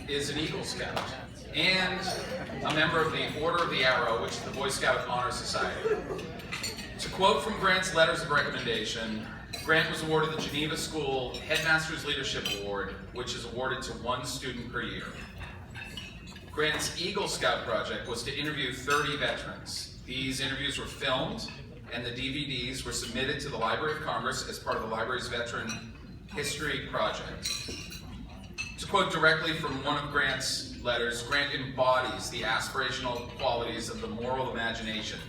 is an Eagle Scout and a member of the Order of the Arrow, which is the Boy Scout Honor Society. To quote from Grant's letters of recommendation, Grant was awarded the Geneva School Headmaster's Leadership Award, which is awarded to one student per year. Grant's Eagle Scout project was to interview 30 veterans. These interviews were filmed, and the DVDs were submitted to the Library of Congress as part of the library's Veteran History Project. To quote directly from one of Grant's letters, Grant embodies the aspirational qualities of the moral imagination,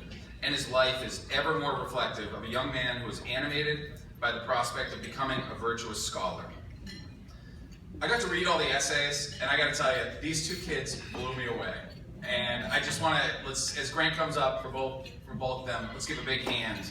and his life is ever more reflective of a young man who is animated by the prospect of becoming a virtuous scholar. I got to read all the essays, and I got to tell you, these two kids blew me away. And I just want to, as Grant comes up for both of them, let's give a big hand.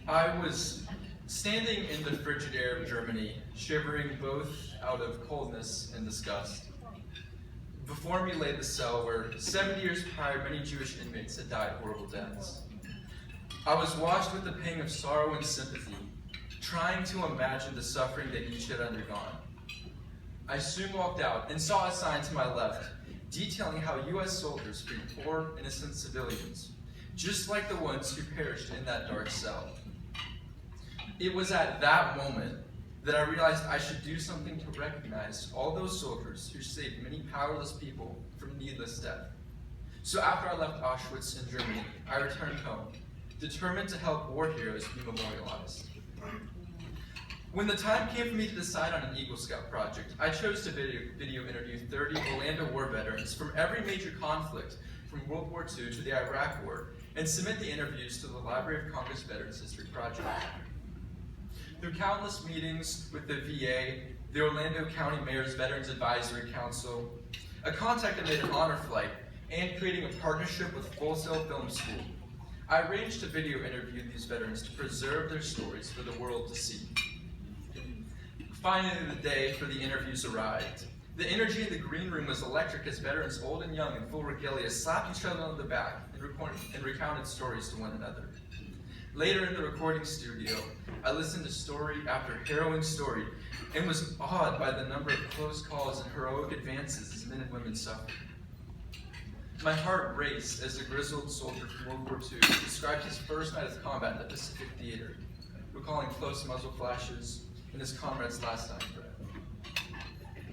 I was standing in the frigid air of Germany, shivering both out of coldness and disgust. Before me lay the cell where 70 years prior many Jewish inmates had died horrible deaths. I was washed with the pang of sorrow and sympathy, trying to imagine the suffering that each had undergone. I soon walked out and saw a sign to my left detailing how U.S. soldiers freed poor, innocent civilians, just like the ones who perished in that dark cell. It was at that moment that I realized I should do something to recognize all those soldiers who saved many powerless people from needless death. So after I left Auschwitz in Germany, I returned home, determined to help war heroes be memorialized. When the time came for me to decide on an Eagle Scout project, I chose to video interview 30 Orlando War veterans from every major conflict from World War II to the Iraq War, and submit the interviews to the Library of Congress Veterans History Project. Through countless meetings with the VA, the Orlando County Mayor's Veterans Advisory Council, a contact that made an honor flight, and creating a partnership with Full Sail Film School, I arranged to video interview these veterans to preserve their stories for the world to see. Finally, the day for the interviews arrived. The energy in the green room was electric as veterans old and young in full regalia slapped each other on the back and recounted stories to one another. Later in the recording studio, I listened to story after harrowing story and was awed by the number of close calls and heroic advances as men and women suffered. My heart raced as a grizzled soldier from World War II described his first night of combat in the Pacific Theater, recalling close muzzle flashes and his comrades' last dying breath.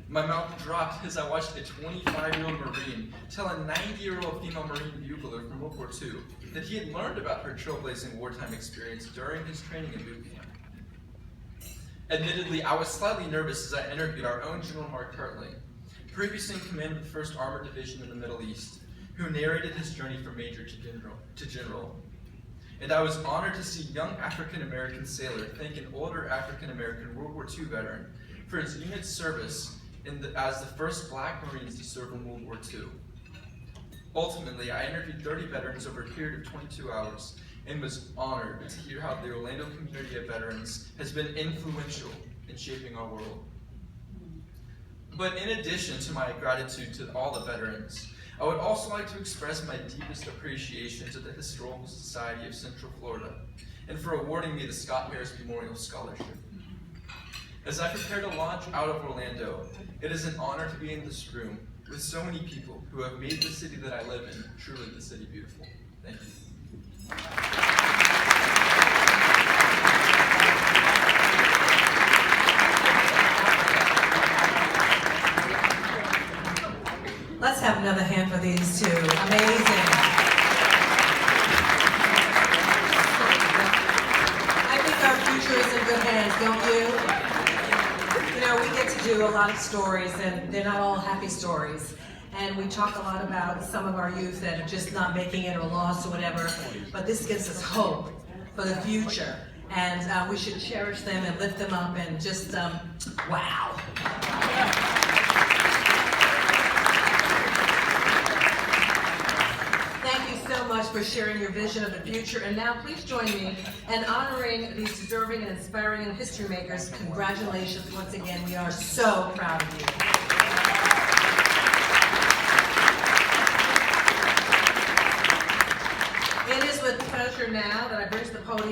My mouth dropped as I watched a 25-year-old Marine tell a 90-year-old female Marine bugler from World War II that he had learned about her trailblazing wartime experience during his training in boot camp. Admittedly, I was slightly nervous as I interviewed our own General Mark Kirtley, previously in command of the 1st Armored Division in the Middle East, who narrated his journey from major to general. And I was honored to see young African-American sailor thank an older African-American World War II veteran for his unit's service as the first Black Marines to serve in World War II. Ultimately, I interviewed 30 veterans over a period of 22 hours and was honored to hear how the Orlando community of veterans has been influential in shaping our world. But in addition to my gratitude to all the veterans, I would also like to express my deepest appreciation to the Historical Society of Central Florida and for awarding me the Scott Harris Memorial Scholarship. As I prepare to launch out of Orlando, it is an honor to be in this room with so many people who have made the city that I live in truly the city beautiful. Thank you. Let's have another hand for these two. Amazing. I think our future is in good hands, don't you? You know, we get to do a lot of stories, and they're not all happy stories. And we talk a lot about some of our youth that are just not making it or lost or whatever, but this gives us hope for the future. And we should cherish them and lift them up and just, wow. Thank you so much. much for sharing your vision of the future. And now please join me in honoring these deserving and inspiring history makers. Congratulations once again. We are so proud of you. It is with pleasure now that I bring to the podium